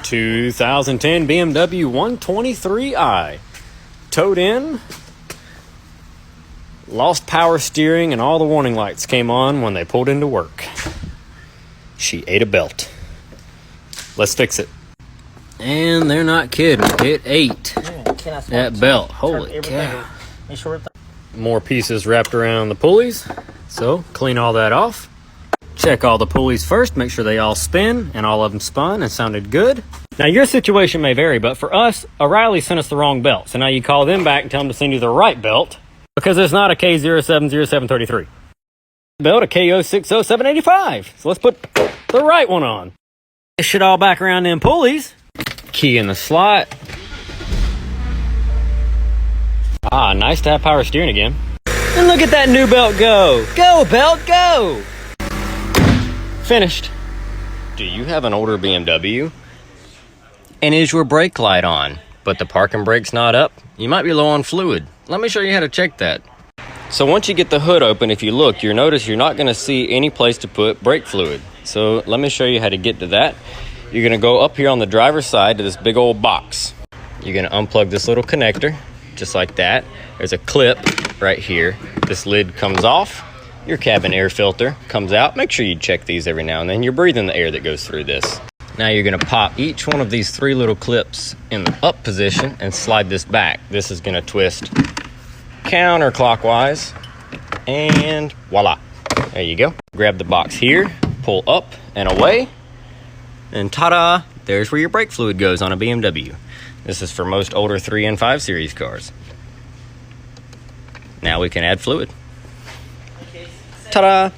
2010 BMW 123i. Towed in. Lost power steering and all the warning lights came on when they pulled into work. She ate a belt. Let's fix it. And they're not kidding. It ate that belt. Holy cow. More pieces wrapped around the pulleys. So clean all that off. Check all the pulleys first. Make sure they all spin, and all of them spun and sounded good. Now your situation may vary, but for us, O'Reilly sent us the wrong belt. So now you call them back and tell them to send you the right belt, because it's not a K070733. Belt a KO60785. So let's put the right one on. This shit all back around them pulleys. Key in the slot. Ah, nice to have power steering again. And look at that new belt go. Go, belt, go. Finished. Do you have an older BMW? And is your brake light on, but the parking brake's not up? You might be low on fluid. Let me show you how to check that. So once you get the hood open, if you look, you'll notice you're not going to see any place to put brake fluid. So let me show you how to get to that. You're going to go up here on the driver's side to this big old box. You're going to unplug this little connector, just like that. There's a clip right here. This lid comes off. Your cabin air filter comes out. Make sure you check these every now and then. You're breathing the air that goes through this. Now you're going to pop each one of these 3 little clips in the up position and slide this back. This is going to twist counterclockwise, and voila. There you go. Grab the box here, pull up and away, and ta-da! There's where your brake fluid goes on a BMW. This is for most older 3 and 5 series cars. Now we can add fluid. Ta-da!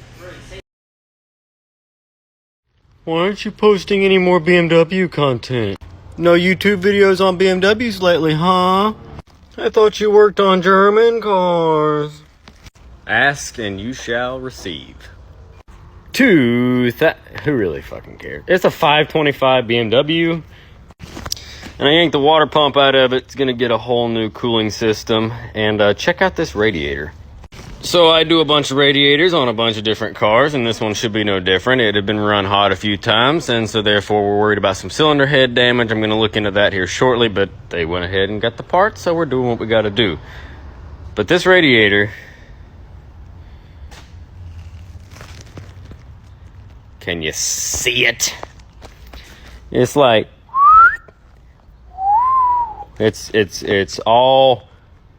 Why aren't you posting any more BMW content? No YouTube videos on BMWs lately, huh? I thought you worked on German cars. Ask and you shall receive. Who really fucking cares? It's a 525 BMW. And I yanked the water pump out of it. It's gonna get a whole new cooling system. And check out this radiator. So I do a bunch of radiators on a bunch of different cars, and this one should be no different. It had been run hot a few times, and so therefore we're worried about some cylinder head damage. I'm going to look into that here shortly, but they went ahead and got the parts, so we're doing what we got to do. But this radiator, can you see it? It's like, it's all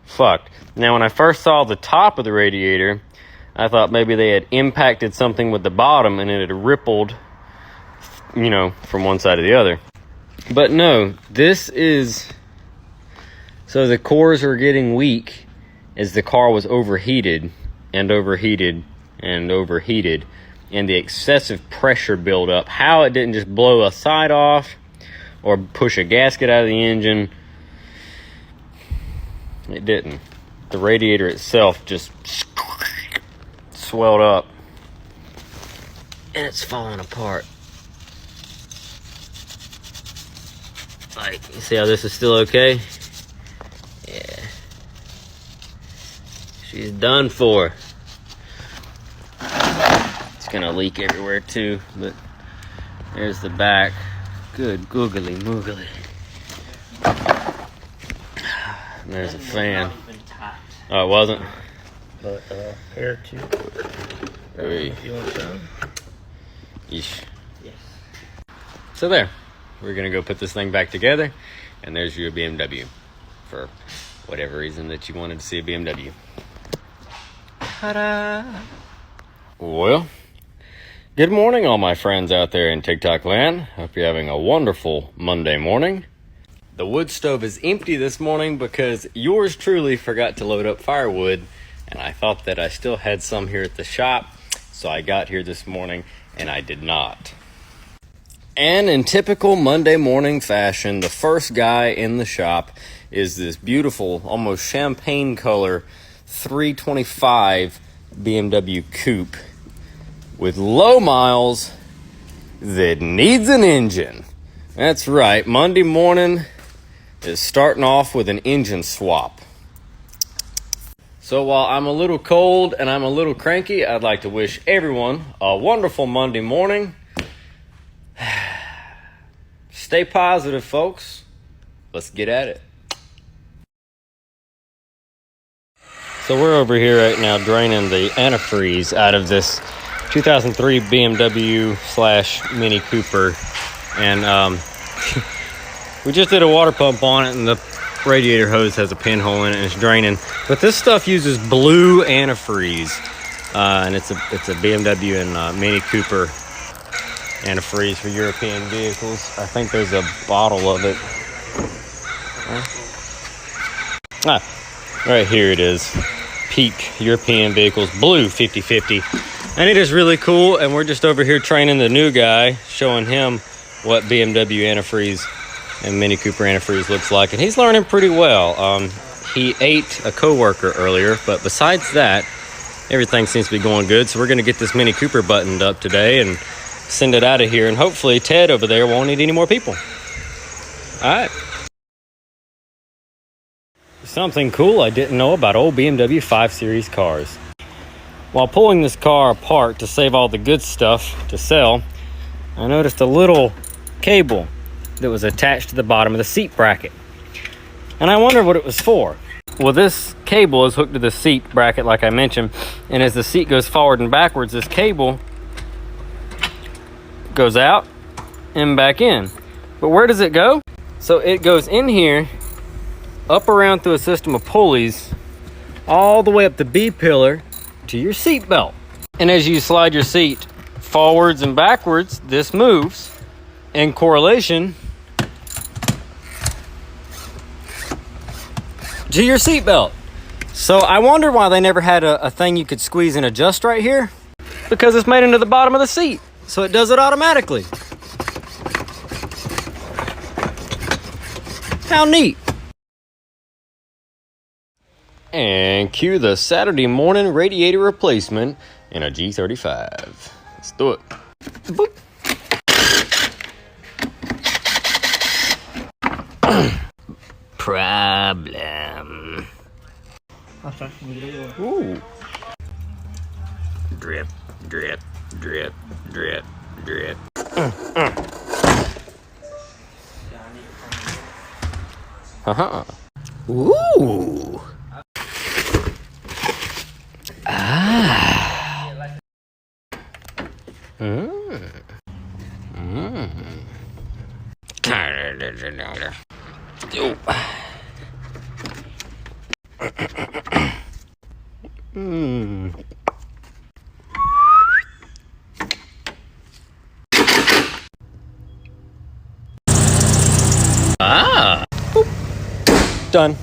fucked. Now, when I first saw the top of the radiator, I thought maybe they had impacted something with the bottom and it had rippled, you know, from one side to the other. But no, this is... So the cores are getting weak as the car was overheated and overheated and overheated, and the excessive pressure built up. How it didn't just blow a side off or push a gasket out of the engine, it didn't. The radiator itself just swelled up and it's falling apart. Like, you see how this is still okay? Yeah. She's done for. It's gonna leak everywhere too, but there's the back. Good googly moogly. And there's a fan. Oh, it wasn't? But air too. Hey. You want some? Yeesh. Yes. So there. We're going to go put this thing back together. And there's your BMW. For whatever reason that you wanted to see a BMW. Ta-da! Well, good morning all my friends out there in TikTok land. Hope you're having a wonderful Monday morning. The wood stove is empty this morning because yours truly forgot to load up firewood, and I thought that I still had some here at the shop, so I got here this morning and I did not. And in typical Monday morning fashion, the first guy in the shop is this beautiful, almost champagne color 325 BMW Coupe with low miles that needs an engine. That's right, Monday morning is starting off with an engine swap. So while I'm a little cold and I'm a little cranky, I'd like to wish everyone a wonderful Monday morning. Stay positive, folks. Let's get at it. So we're over here right now draining the antifreeze out of this 2003 BMW / Mini Cooper. And we just did a water pump on it, and the radiator hose has a pinhole in it and it's draining. But this stuff uses blue antifreeze. And it's a BMW and Mini Cooper antifreeze for European vehicles. I think there's a bottle of it. Right here it is. Peak European Vehicles Blue 50/50. And it is really cool, and we're just over here training the new guy, showing him what BMW antifreeze and Mini Cooper antifreeze looks like. And he's learning pretty well. He ate a coworker earlier, but besides that, everything seems to be going good. So we're going to get this Mini Cooper buttoned up today and send it out of here. And hopefully Ted over there won't need any more people. All right. Something cool I didn't know about old BMW 5 Series cars. While pulling this car apart to save all the good stuff to sell, I noticed a little cable that was attached to the bottom of the seat bracket. And I wondered what it was for. Well, this cable is hooked to the seat bracket, like I mentioned, and as the seat goes forward and backwards, this cable goes out and back in. But where does it go? So it goes in here, up around through a system of pulleys, all the way up the B-pillar to your seat belt. And as you slide your seat forwards and backwards, this moves in correlation to your seat belt. So I wonder why they never had a thing you could squeeze and adjust right here. Because it's made into the bottom of the seat, so it does it automatically. How neat. And cue the Saturday morning radiator replacement in a G35. Let's do it. Boop. Problem. Ooh. Drip, drip, drip, drip, drip. Ooh. Boop. Done.